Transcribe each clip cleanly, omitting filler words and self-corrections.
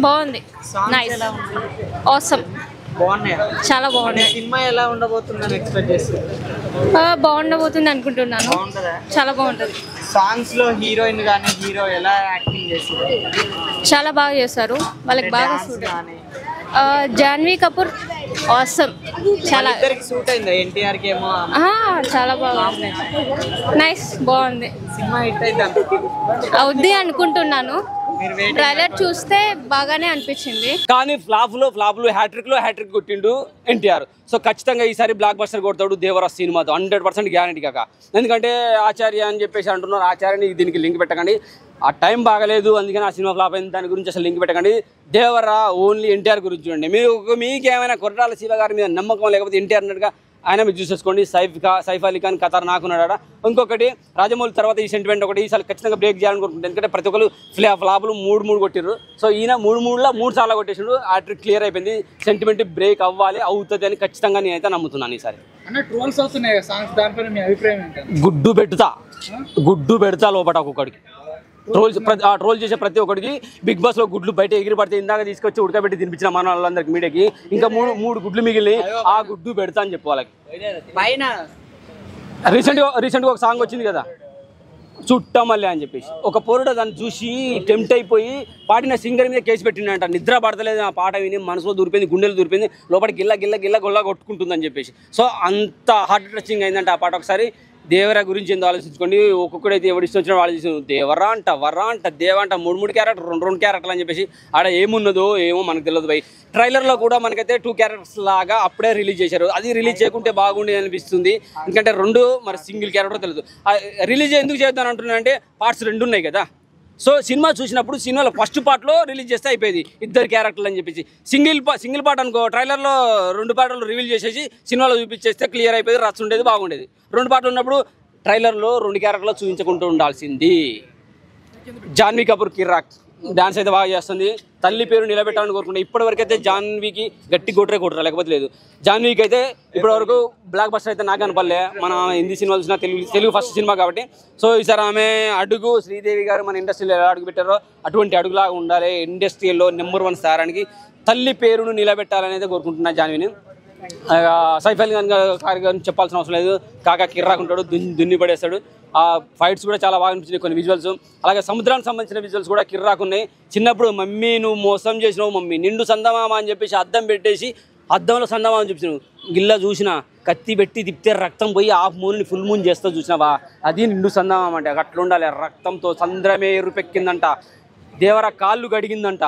బాగుంది. Nice, awesome, చాలా బాగుంది. సినిమా ఎలా ఉండబోతుందని ఎక్స్పెక్ట్ చేస్తారు? బాగుండబోతుంది అనుకుంటున్నాను. చాలా బాగుంటుంది. సాంగ్స్ లో హీరోయిన్ గానీ హీరో ఎలా యాక్టింగ్ చేస్తారు? చాలా బాగా చేస్తారు, వాళ్ళకి బాగా సూట్. జాన్వీ కపూర్ ఆసమ్, చాలా సూట్ అయింది. ఎన్టీఆర్ కి ఏమో చాలా బాగుంది. నైస్, బాగుంది. సినిమా హిట్ అయితే అవుద్ది అనుకుంటున్నాను. ట్రైలర్ చూస్తే బాగానే అనిపించింది. కానీ ఫ్లాప్లు హ్యాట్రిక్ కొట్టిండు ఎన్టీఆర్. సో ఖచ్చితంగా ఈసారి బ్లాక్ బస్టర్ కొడతాడు దేవరా సినిమాతో 100% గ్యారెంటీ కాక. ఎందుకంటే ఆచార్య అని చెప్పేసి అంటున్నారు. ఆచార్యని దీనికి లింక్ పెట్టకండి, ఆ టైం బాగలేదు అందుకని ఆ సినిమా ఫ్లాప్ అయింది, దాని గురించి అసలు లింక్ పెట్టకండి. దేవరా ఓన్లీ ఎన్టీఆర్ గురించి చూడండి. మీకేమైనా కొర్రాల శివ గారి మీద నమ్మకం లేకపోతే ఎన్టీఆర్ అన్నట్టుగా ఆయన మీరు చూసేసుకోండి. సైఫ్ అలీ ఖాన్ ఖతర్ నాకున్నాడా. ఇంకొకటి రాజమౌళి తర్వాత ఈ సెంటిమెంట్ ఒకటి ఈసారి ఖచ్చితంగా బ్రేక్ చేయాలని కోరుకుంటాను. ఎందుకంటే ప్రతి ఒక్కరు ఫ్లాపులు 3 కొట్టిర్రు. సో ఈయన 3 సార్లు కొట్టేసాడు. ఆ ట్రిక్ క్లియర్ అయిపోయింది. సెంటిమెంట్ బ్రేక్ అవుతుంది అని ఖచ్చితంగా నేనైతే నమ్ముతున్నాను. ఈసారి గుడ్డు పెడతా లోపల ఒక్కొక్కడికి ట్రోల్ చేసే ప్రతి ఒక్కడికి. బిగ్ బాస్ లో గుడ్లు బయట ఎగిరి పడితే ఇందాక తీసుకొచ్చి ఉడకబెట్టి తినిపించిన మన వాళ్ళందరికి మీడియాకి ఇంకా మూడు గుడ్లు మిగిలి ఆ గుడ్డు పెడతా అని చెప్పు వాళ్ళకి. రీసెంట్గా ఒక సాంగ్ వచ్చింది కదా, చుట్టమల్లె అని చెప్పేసి. ఒక పోరుడు దాన్ని చూసి టెంప్ట్ అయిపోయి పాడిన సింగర్ మీద కేసు పెట్టిండంట. నిద్ర పడతలేదు ఆ పాట విని, మనసులో దూరిపోయింది, గుండెలు దూరిపోయింది, లోపల గిల్ల గొల్ల కొట్టుకుంటుందని చెప్పేసి. సో అంత హార్ట్ టచింగ్ అయిందంట ఆ పాట. ఒకసారి దేవరా గురించి ఎందుకు ఆలోచించుకోండి. ఒక్కొక్కడైతే ఎవరు ఇష్టం వచ్చినా వాళ్ళు చేసి దేవరా అంట, వర్రా అంట, దేవ అంట, 3 క్యారెక్టర్ 2 క్యారెక్టర్లు అని చెప్పేసి ఆడ ఏమున్నదో ఏమో మనకు తెలియదు భయ్. ట్రైలర్లో కూడా మనకైతే 2 క్యారెక్టర్స్ లాగా అప్పుడే రిలీజ్ చేశారు. అది రిలీజ్ చేయకుంటే బాగుండేది అనిపిస్తుంది. ఎందుకంటే 2 మరి సింగిల్ క్యారెక్టర్ తెలియదు. రిలీజ్ ఎందుకు చేద్దాం అంటున్నానంటే పార్ట్స్ 2 ఉన్నాయి కదా. సో సినిమా చూసినప్పుడు సినిమాలో ఫస్ట్ పార్ట్లో రిలీజ్ చేస్తే అయిపోయింది 2 క్యారెక్టర్లు అని చెప్పేసి. సింగిల్ పార్ట్ అనుకో, ట్రైలర్లో 2 పార్ట్లు రివీల్ చేసేసి సినిమాలో చూపించేస్తే క్లియర్ అయిపోయింది, రచ్చ ఉండేది, బాగుండేది. 2 పార్ట్లు ఉన్నప్పుడు ట్రైలర్లో 2 క్యారెక్టర్లు చూపించుకుంటూ ఉండాల్సింది. జాన్వీ కపూర్ కిర్రాక్ డాన్స్ అయితే బాగా చేస్తుంది. తల్లి పేరు నిలబెట్టాలని కోరుకుంటే ఇప్పటివరకు అయితే జాన్వీకి గట్టి కొట్టరా లేకపోతే లేదు. జాన్వీకి అయితే ఇప్పటివరకు బ్లాక్ బస్టర్ అయితే నాకు కనపడలే. మన హిందీ సినిమాలు చూసినా తెలుగు ఫస్ట్ సినిమా కాబట్టి. సో ఈసారి ఆమె అడుగు శ్రీదేవి గారు మన ఇండస్ట్రీలో ఎలా అడుగు పెట్టారో అటువంటి అడుగులాగా ఉండాలి. ఇండస్ట్రీలో నెంబర్ 1 స్థానానికి తల్లి పేరును నిలబెట్టాలని అయితే కోరుకుంటున్నా జాన్వీని. సైఫ్ అలీ ఖాన్ గారిని చెప్పాల్సిన అవసరం లేదు. కాకా కిర్రాక్ ఉంటాడు, దున్ని పడేస్తాడు. ఆ ఫైట్స్ కూడా చాలా బాగా అనిపించినాయి కొన్ని విజువల్స్. అలాగే సముద్రానికి సంబంధించిన విజువల్స్ కూడా కిర్రాక్ ఉన్నాయి. చిన్నప్పుడు మమ్మీ నువ్వు మోసం చేసినావు మమ్మీ, నిండు సందమామ అని చెప్పేసి అద్దం పెట్టేసి అద్దంలో సందమామ అని చూపించినావు. గిల్లా చూసినా కత్తి పెట్టి తిప్పితే రక్తం పోయి హాఫ్ మూన్ని ఫుల్ మూన్ చేస్తా చూసినావా, అది నిండు సందమామ అంటే. అట్లా ఉండాలి. రక్తంతో సంద్రమే ఎరుపెక్కిందంట, దేవర కాళ్ళు గడిగిందంట.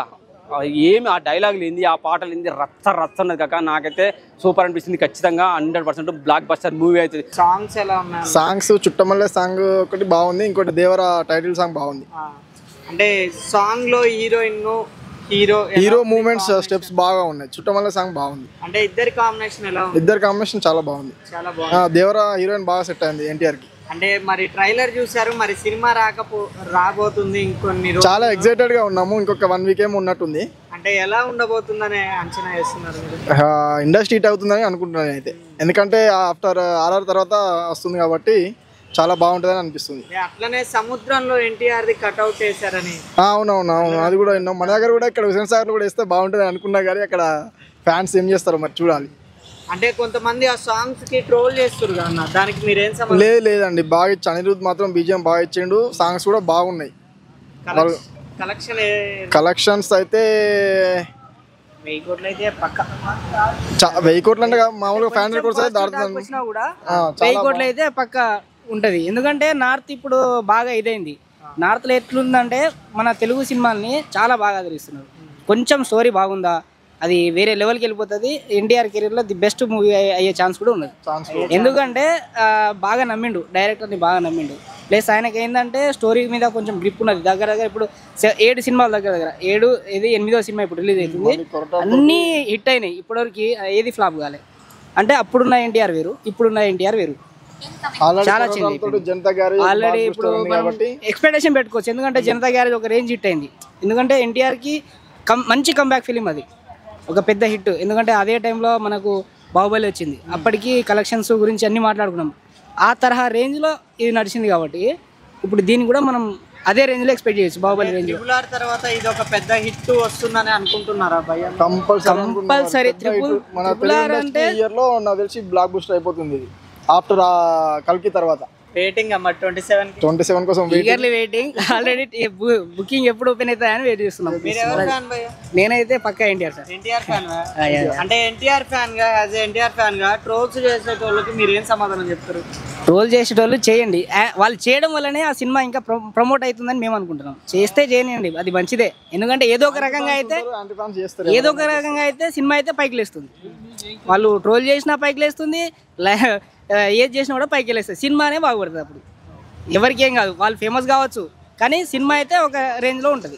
ఏమి ఆ డైలాగులు ఏంది, ఆ పాటలు ఏంది, రచ్చ అన్నది కాక నాకైతే సూపర్ అనిపిస్తుంది. ఖచ్చితంగా 100% బ్లాక్ బస్టర్ మూవీ అవుతుంది. సాంగ్స్ ఎలా ఉన్నాయి? సాంగ్స్ చుట్టమల్లె సాంగ్ ఒకటి బాగుంది, ఇంకోటి దేవరా టైటిల్ సాంగ్ బాగుంది. అంటే సాంగ్ లో హీరో మూమెంట్స్ స్టెప్స్ బాగా ఉన్నాయి. చుట్టమల్లె సాంగ్ బాగుంది. అంటే ఇద్దరి కాంబినేషన్ చాలా బాగుంది. దేవరా హీరోయిన్ బాగా సెట్ అయింది ఎన్టీఆర్ కి. అంటే మరి ట్రైలర్ చూసారు, మరి సినిమా రాబోతుంది ఇంకొన్ని రోజులు. చాలా ఎక్సైటెడ్ గా ఉన్నాము. ఇంకొక 1 వీక్ ఏమో ఉన్నట్టుంది. అంటే ఎలా ఉండబోతుందని అంచనా వేస్తున్నారు? ఇండస్ట్రీ హిట్ అవుతుందని అనుకుంటున్నాను అయితే. ఎందుకంటే ఆఫ్టర్ RR తర్వాత వస్తుంది కాబట్టి చాలా బాగుంటుందని అనిపిస్తుంది. అట్లనే సముద్రంలో ఎన్టీఆర్ది కట్అవుట్ వేసారని. అవునవును, అది కూడా విన్నాం. మన దగ్గర కూడా ఇక్కడ హుసేన్ సాగర్ కూడా వేస్తే బాగుంటుంది అనుకున్నా కానీ అక్కడ ఫ్యాన్స్ ఏం చేస్తారో మరి చూడాలి. అంటే కొంతమంది ఆ సాంగ్స్ కి ట్రోల్ చేస్తారు కదా, దానికి మీరేం లేదండి, బాగా ఇచ్చి అనిరుద్ మాత్రం బీజిఎం బాగా ఇచ్చిండు. సాంగ్స్ కూడా బాగున్నాయి. కలెక్షన్స్ అయితే 1000 కోట్లు అయితే పక్క. 1000 కోట్లు అంటే మామూలుగా ఫ్యాన్ రికార్డ్స్ అయితే దాటుతుంది. 1000 కోట్లు అయితే పక్క ఉంటది. ఎందుకంటే నార్త్ ఇప్పుడు బాగా ఇదైంది. నార్త్లో ఎట్లుందంటే మన తెలుగు సినిమాల్ని చాలా బాగా ఆదరిస్తున్నారు. కొంచెం స్టోరీ బాగుందా అది వేరే లెవెల్కి వెళ్ళిపోతుంది. ఎన్టీఆర్ కెరీర్లో ది బెస్ట్ మూవీ అయ్యే ఛాన్స్ కూడా ఉన్నది. ఎందుకంటే బాగా నమ్మిండు, డైరెక్టర్ని బాగా నమ్మిండు. ప్లస్ ఆయనకి ఏంటంటే స్టోరీ మీద కొంచెం గ్రిప్ ఉన్నది. దగ్గర ఇప్పుడు 7 సినిమాలు దగ్గర 8వ సినిమా ఇప్పుడు రిలీజ్ అవుతుంది. అన్నీ హిట్ అయినాయి. ఇప్పటివరకు ఏది ఫ్లాప్ కాలే. అంటే అప్పుడున్న ఎన్టీఆర్ వేరు, ఇప్పుడున్న ఎన్టీఆర్ వేరు. చాలా ఆల్రెడీ ఇప్పుడు ఎక్స్పెక్టేషన్ పెట్టుకోవచ్చు. ఎందుకంటే జనతా గ్యారేజ్ ఒక రేంజ్ హిట్ అయింది. ఎందుకంటే ఎన్టీఆర్కి మంచి కంబ్యాక్ ఫిలిం అది, ఒక పెద్ద హిట్. ఎందుకంటే అదే టైంలో మనకు బాహుబలి వచ్చింది. అప్పటికి కలెక్షన్స్ గురించి అన్నీ మాట్లాడుకున్నాం. ఆ తరహా రేంజ్లో ఇది నడిచింది కాబట్టి ఇప్పుడు దీన్ని కూడా మనం అదే రేంజ్లో ఎక్స్పెక్ట్ చేయొచ్చు బాహుబలి రేంజ్. ట్రిపుల్ ఆర్ తర్వాత ఇది ఒక పెద్ద హిట్ వస్తుందని అనుకుంటున్నారా భయ్య? కంపల్సరీ మన ఇయర్ లో నాకు తెలిసి బ్లాక్ బస్టర్ అయిపోతుంది ఇది ఆఫ్టర్ కల్కి తర్వాత. రేటింగ్ అమ్మ 27 కోసం ఈగర్లీ వెయిటింగ్. ఆల్రెడీ బుకింగ్ ఎప్పుడు ఓపెన్ అవుతాయని వెయిట్ చేస్తున్నాం. మీరు ఎవరు ఫ్యాన్ భయ్య? నేనైతే పక్కా ఎన్టీఆర్ సార్. ఎన్టీఆర్ ఫ్యాన్. అంటే ఎన్టీఆర్ ఫ్యాన్ గా యాజ్ ఎన్టీఆర్ ఫ్యాన్ గా ట్రోల్స్ చేసేటోళ్ళకి మీరు ఏం సమాధానం చెప్తారు? ట్రోల్ చేసేటోళ్ళు చేయండి, వాళ్ళు చేయడం వల్లనే ఆ సినిమా ఇంకా ప్రమోట్ అవుతుందని మేము అనుకుంటున్నాం. చేస్తే చేయనియండి, అది మంచిదే. ఎందుకంటే ఏదో ఒక రకంగా అయితే సినిమా అయితే పైకి లేస్తుంది. వాళ్ళు ట్రోల్ చేసినా పైకి లేస్తుంది, ఏది చేసినా కూడా పైకి లేస్తుంది. సినిమానే బాగుపడుతుంది. అప్పుడు ఎవరికి ఏం కాదు, వాళ్ళు ఫేమస్ కావచ్చు కానీ సినిమా అయితే ఒక రేంజ్లో ఉంటుంది.